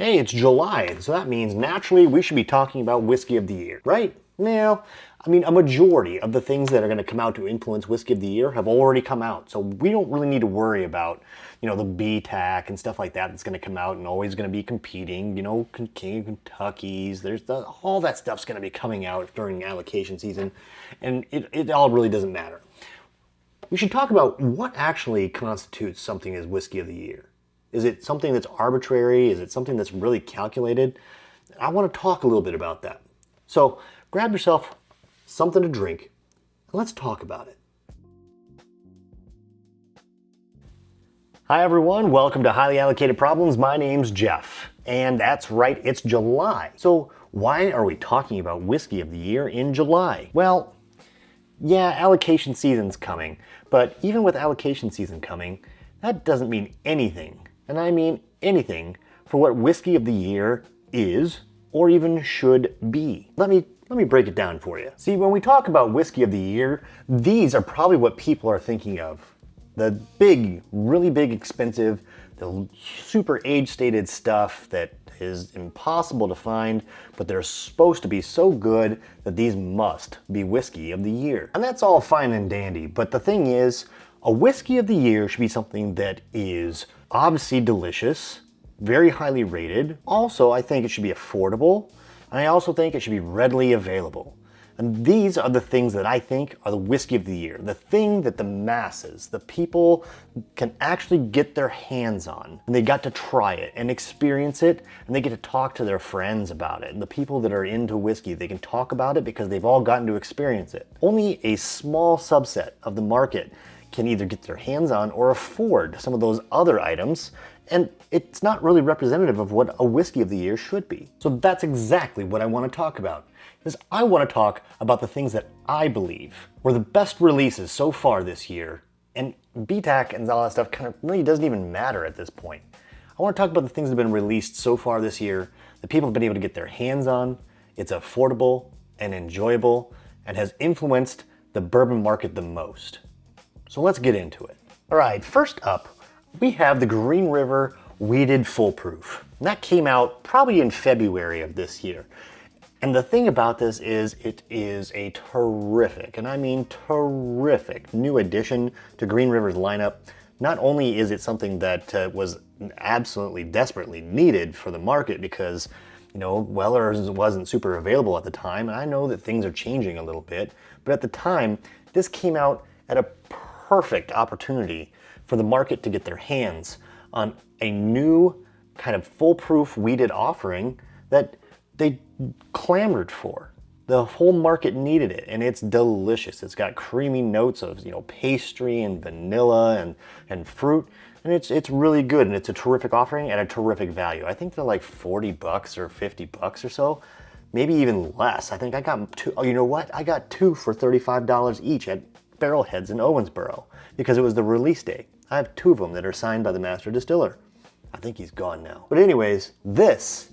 Hey, it's July, so that means naturally we should be talking about whiskey of the year, right? Now, I mean, a majority of the things that are going to come out to influence whiskey of the year have already come out, so we don't really need to worry about, the BTAC and stuff like that that's going to come out and always going to be competing. King of Kentucky's, all that stuff's going to be coming out during allocation season, and it all really doesn't matter. We should talk about what actually constitutes something as whiskey of the year. Is it something that's arbitrary? Is it something that's really calculated? I want to talk a little bit about that. So grab yourself something to drink and let's talk about it. Hi everyone, welcome to Highly Allocated Problems. My name's Jeff, and that's right, it's July. So why are we talking about whiskey of the year in July? Well, yeah, allocation season's coming, but even with allocation season coming, that doesn't mean anything. And I mean anything for what whiskey of the year is or even should be. Let me break it down for you. See, when we talk about whiskey of the year, these are probably what people are thinking of. The big, really big, expensive, the super age-stated stuff that is impossible to find, but they're supposed to be so good that these must be whiskey of the year. And that's all fine and dandy, but the thing is, a whiskey of the year should be something that is obviously delicious, very highly rated. Also, I think it should be affordable, and I also think it should be readily available. And these are the things that I think are the whiskey of the year, the thing that the masses, the people can actually get their hands on. And they got to try it and experience it, and they get to talk to their friends about it. And the people that are into whiskey, they can talk about it because they've all gotten to experience it. Only a small subset of the market can either get their hands on or afford some of those other items, and it's not really representative of what a whiskey of the year should be. So that's exactly what I want to talk about, is I want to talk about the things that I believe were the best releases so far this year, and BTAC and all that stuff kind of really doesn't even matter at this point. I want to talk about the things that have been released so far this year that people have been able to get their hands on, it's affordable and enjoyable, and has influenced the bourbon market the most. So let's get into it. All right, first up, we have the Green River Wheated Full Proof. And that came out probably in February of this year. And the thing about this is it is a terrific, and I mean terrific, new addition to Green River's lineup. Not only is it something that was absolutely desperately needed for the market because, Weller's wasn't super available at the time, and I know that things are changing a little bit, but at the time, this came out at a perfect opportunity for the market to get their hands on a new kind of foolproof wheated offering that they clamored for. The whole market needed it, and it's delicious. It's got creamy notes of pastry and vanilla and fruit, and it's really good, and it's a terrific offering at a terrific value. I think they're like $40 or $50 or so, maybe even less. I think I got two. Oh, you know what? I got two for $35 each at Barrelheads in Owensboro because it was the release date. I have two of them that are signed by the master distiller. I think he's gone now. But anyways, this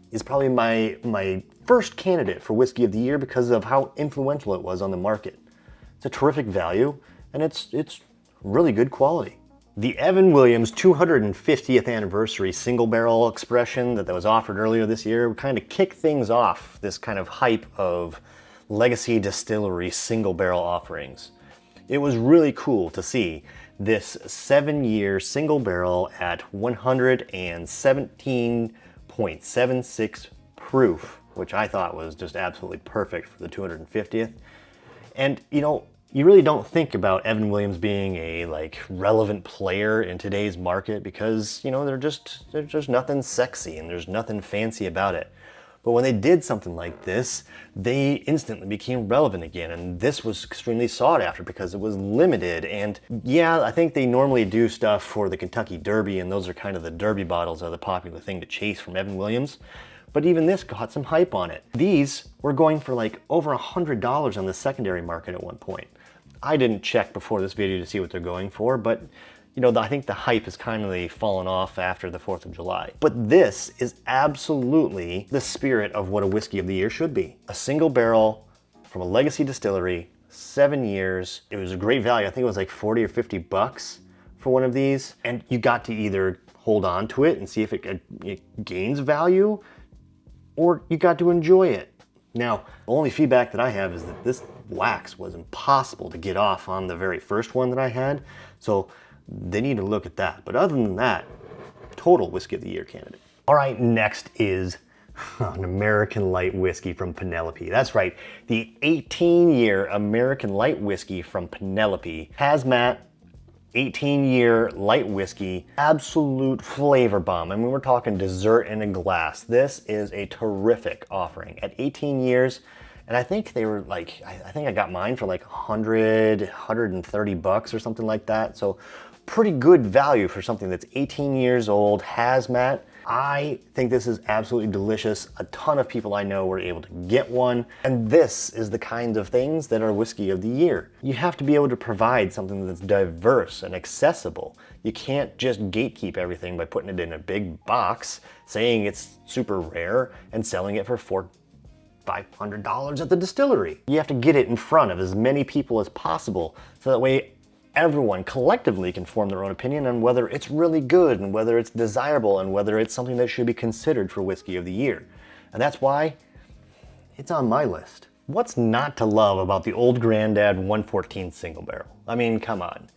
is probably my first candidate for whiskey of the year because of how influential it was on the market. It's a terrific value, and it's really good quality. The Evan Williams 250th anniversary single barrel expression that was offered earlier this year kind of kicked things off, this kind of hype of legacy distillery single barrel offerings. It was really cool to see this 7-year single barrel at 117.76 proof, which I thought was just absolutely perfect for the 250th. And you really don't think about Evan Williams being a relevant player in today's market because there's just nothing sexy and there's nothing fancy about it. But when they did something like this, they instantly became relevant again, and this was extremely sought after because it was limited. And yeah, I think they normally do stuff for the Kentucky Derby, and those are kind of the Derby bottles are the popular thing to chase from Evan Williams. But even this got some hype on it. These were going for over $100 on the secondary market at one point. I didn't check before this video to see what they're going for, but I think the hype has kind of fallen off after the 4th of July. But this is absolutely the spirit of what a whiskey of the year should be. A single barrel from a legacy distillery, 7 years. It was a great value. I think it was like $40 or $50 for one of these. And you got to either hold on to it and see if it gains value, or you got to enjoy it. Now, the only feedback that I have is that this wax was impossible to get off on the very first one that I had, so they need to look at that. But other than that, total Whiskey of the Year candidate. All right, next is an American Light Whiskey from Penelope. That's right, the 18-year American Light Whiskey from Penelope. Hazmat 18-year light whiskey, absolute flavor bomb. I mean, we're talking dessert in a glass. This is a terrific offering at 18 years. And I think they were like, I think I got mine for like 130 bucks or something like that. So pretty good value for something that's 18 years old, hazmat. I think this is absolutely delicious. A ton of people I know were able to get one. And this is the kinds of things that are Whiskey of the Year. You have to be able to provide something that's diverse and accessible. You can't just gatekeep everything by putting it in a big box, saying it's super rare, and selling it for $500 at the distillery. You have to get it in front of as many people as possible, so that way everyone collectively can form their own opinion on whether it's really good and whether it's desirable and whether it's something that should be considered for Whiskey of the Year. And that's why it's on my list. What's not to love about the Old Grandad 114 single barrel? I mean, come on.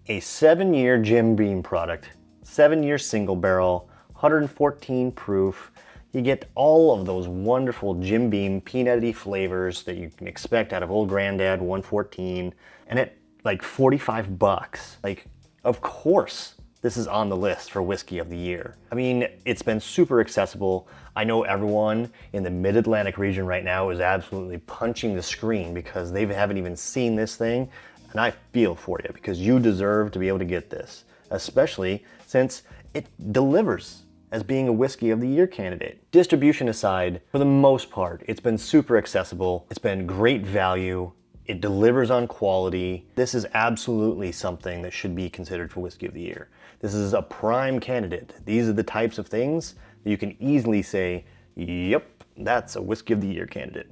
A 7-year Jim Beam product, 7-year single barrel, 114 proof. You get all of those wonderful Jim Beam peanutty flavors that you can expect out of Old Grandad 114, and at like 45 bucks. Like, of course, this is on the list for Whiskey of the Year. I mean, it's been super accessible. I know everyone in the Mid-Atlantic region right now is absolutely punching the screen because they haven't even seen this thing, and I feel for you because you deserve to be able to get this, especially since it delivers as being a Whiskey of the Year candidate. Distribution aside, for the most part, it's been super accessible. It's been great value. It delivers on quality. This is absolutely something that should be considered for Whiskey of the Year. This is a prime candidate. These are the types of things that you can easily say, yep, that's a Whiskey of the Year candidate.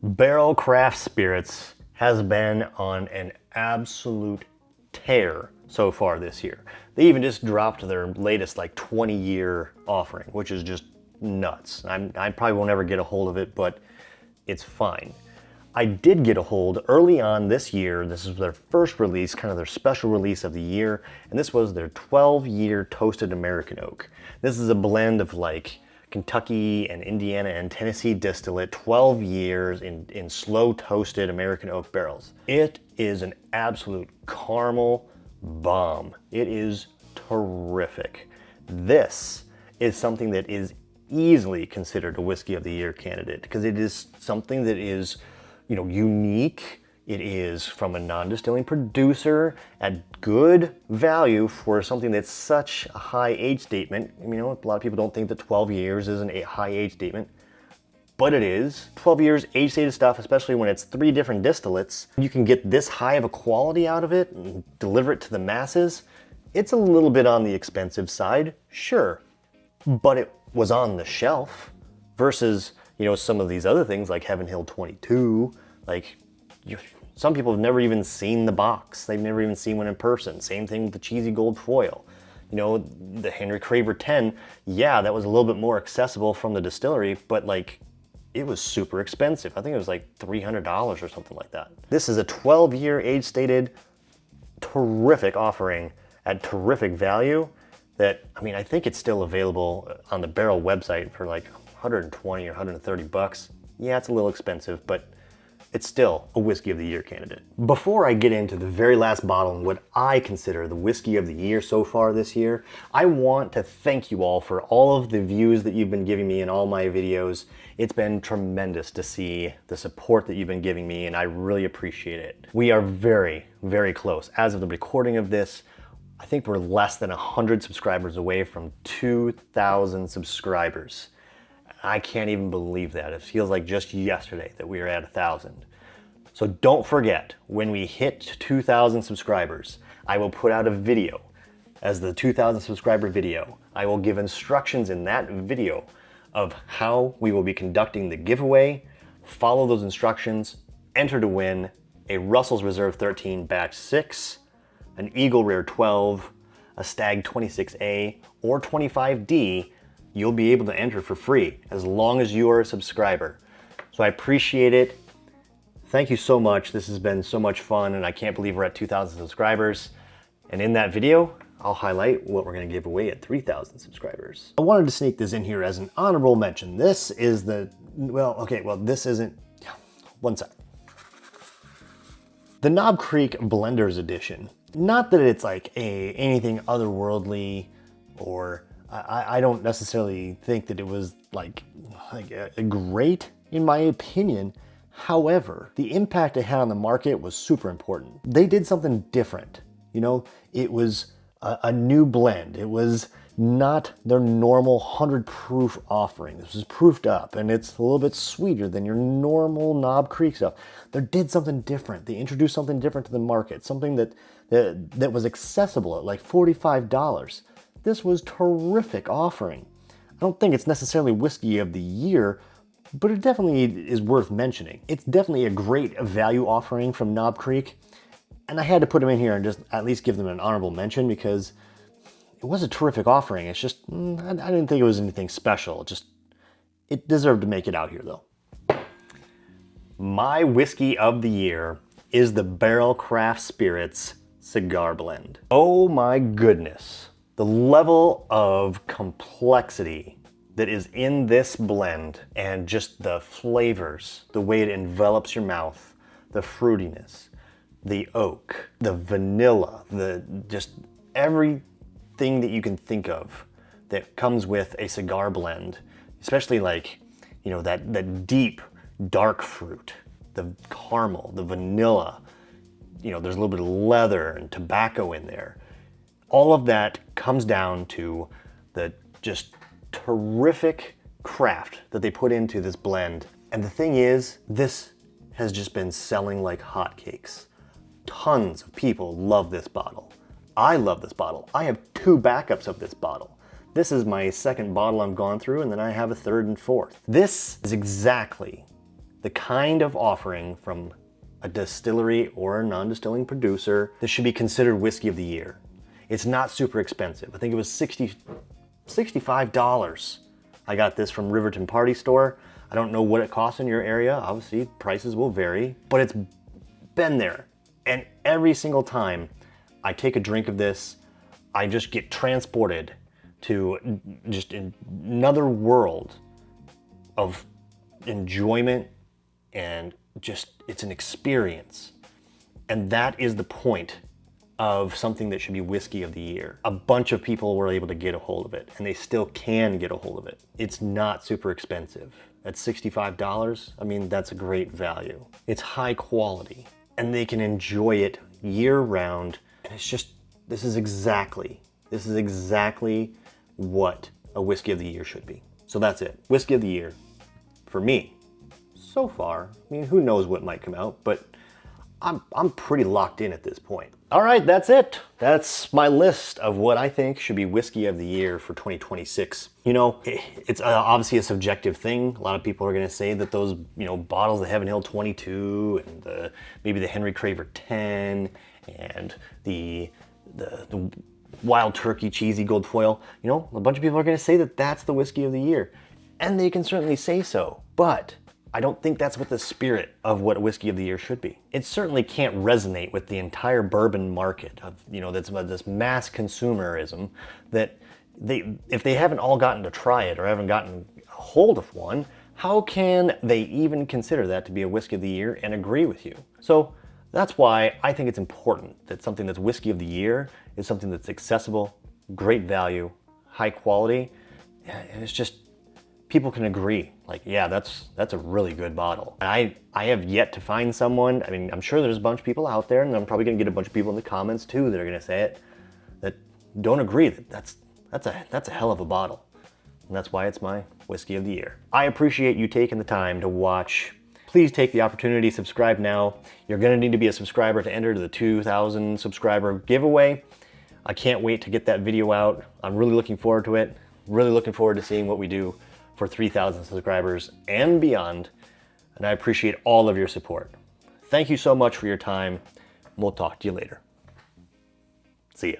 Barrelcraft Spirits has been on an absolute tear so far this year. They even just dropped their latest like 20-year offering, which is just nuts. I probably won't ever get a hold of it, but it's fine. I did get a hold early on this year. This is their first release, kind of their special release of the year, and this was their 12-year Toasted American Oak. This is a blend of like Kentucky and Indiana and Tennessee distillate, 12 years in slow toasted American oak barrels. It is an absolute caramel bomb. It is terrific. This is something that is easily considered a Whiskey of the Year candidate because it is something that is, you know, unique. It is from a non-distilling producer at good value for something that's such a high age statement. You know, a lot of people don't think that 12 years is a high age statement, but it is. 12 years age stated stuff, especially when it's 3 different distillates. You can get this high of a quality out of it and deliver it to the masses. It's a little bit on the expensive side, sure, but it was on the shelf versus, you know, some of these other things like Heaven Hill 22, like some people have never even seen the box. They've never even seen one in person. Same thing with the Cheesy Gold Foil. You know, the Henry Craver 10, yeah, that was a little bit more accessible from the distillery, but like, it was super expensive. I think it was like $300 or something like that. This is a 12-year age-stated, terrific offering at terrific value that, I mean, I think it's still available on the Barrel website for like 120 or 130 bucks. Yeah, it's a little expensive, but it's still a Whiskey of the Year candidate. Before I get into the very last bottle and what I consider the Whiskey of the Year so far this year, I want to thank you all for all of the views that you've been giving me in all my videos. It's been tremendous to see the support that you've been giving me, and I really appreciate it. We are very, very close. As of the recording of this, I think we're less than 100 subscribers away from 2,000 subscribers. I can't even believe that. It feels like just yesterday that we were at 1,000. So don't forget, when we hit 2,000 subscribers, I will put out a video as the 2,000 subscriber video. I will give instructions in that video of how we will be conducting the giveaway. Follow those instructions, enter to win a Russell's Reserve 13 Batch 6, an Eagle Rare 12, a Stag 26A or 25D, you'll be able to enter for free as long as you are a subscriber. So I appreciate it. Thank you so much. This has been so much fun, and I can't believe we're at 2,000 subscribers. And in that video, I'll highlight what we're gonna give away at 3,000 subscribers. I wanted to sneak this in here as an honorable mention. This is this isn't, one sec. The Knob Creek Blenders Edition. Not that it's like anything otherworldly, or I don't necessarily think that it was like great in my opinion. However, the impact it had on the market was super important. They did something different. You know, it was a new blend. It was not their normal 100 proof offering. This was proofed up, and it's a little bit sweeter than your normal Knob Creek stuff. They did something different. They introduced something different to the market, something that was accessible at like $45. This was terrific offering. I don't think it's necessarily whiskey of the year, but it definitely is worth mentioning. It's definitely a great value offering from Knob Creek, and I had to put them in here and just at least give them an honorable mention because it was a terrific offering. It's just, I didn't think it was anything special. It deserved to make it out here though. My whiskey of the year is the Barrelcraft Spirits Cigar Blend. Oh my goodness. The level of complexity that is in this blend, and just the flavors, the way it envelops your mouth, the fruitiness, the oak, the vanilla, just everything that you can think of that comes with a cigar blend, especially like, you know, that deep dark fruit, the caramel, the vanilla, you know, there's a little bit of leather and tobacco in there. All of that comes down to the just terrific craft that they put into this blend. And the thing is, this has just been selling like hotcakes. Tons of people love this bottle. I love this bottle. I have 2 backups of this bottle. This is my second bottle I've gone through, and then I have a third and fourth. This is exactly the kind of offering from a distillery or a non-distilling producer that should be considered whiskey of the year. It's not super expensive. I think it was $65. I got this from Riverton Party Store. I don't know what it costs in your area. Obviously, prices will vary, but it's been there. And every single time I take a drink of this, I just get transported to just another world of enjoyment, and just, it's an experience. And that is the point of something that should be whiskey of the year. A bunch of people were able to get a hold of it, and they still can get a hold of it. It's not super expensive. At $65, I mean, that's a great value. It's high quality, and they can enjoy it year round. And it's just, this is exactly what a whiskey of the year should be. So that's it. Whiskey of the year for me so far. I mean, who knows what might come out, but I'm pretty locked in at this point. All right, that's it. That's my list of what I think should be whiskey of the year for 2026. You know, it's obviously a subjective thing. A lot of people are gonna say that those, you know, bottles of Heaven Hill 22 and maybe the Henry Craver 10 and the Wild Turkey Cheesy Gold Foil, you know, a bunch of people are gonna say that that's the whiskey of the year. And they can certainly say so, but I don't think that's what the spirit of what whiskey of the year should be. It certainly can't resonate with the entire bourbon market of, you know, that's this mass consumerism that if they haven't all gotten to try it or haven't gotten a hold of one, how can they even consider that to be a whiskey of the year and agree with you? So that's why I think it's important that something that's whiskey of the year is something that's accessible, great value, high quality, and it's just, people can agree, like, yeah, that's a really good bottle. And I have yet to find someone, I mean, I'm sure there's a bunch of people out there, and I'm probably gonna get a bunch of people in the comments too that are gonna say it, that don't agree that that's a hell of a bottle. And that's why it's my whiskey of the year. I appreciate you taking the time to watch. Please take the opportunity, subscribe now. You're gonna need to be a subscriber to enter to the 2,000 subscriber giveaway. I can't wait to get that video out. I'm really looking forward to it. Really looking forward to seeing what we do for 3,000 subscribers and beyond, and I appreciate all of your support. Thank you so much for your time. We'll talk to you later. See ya.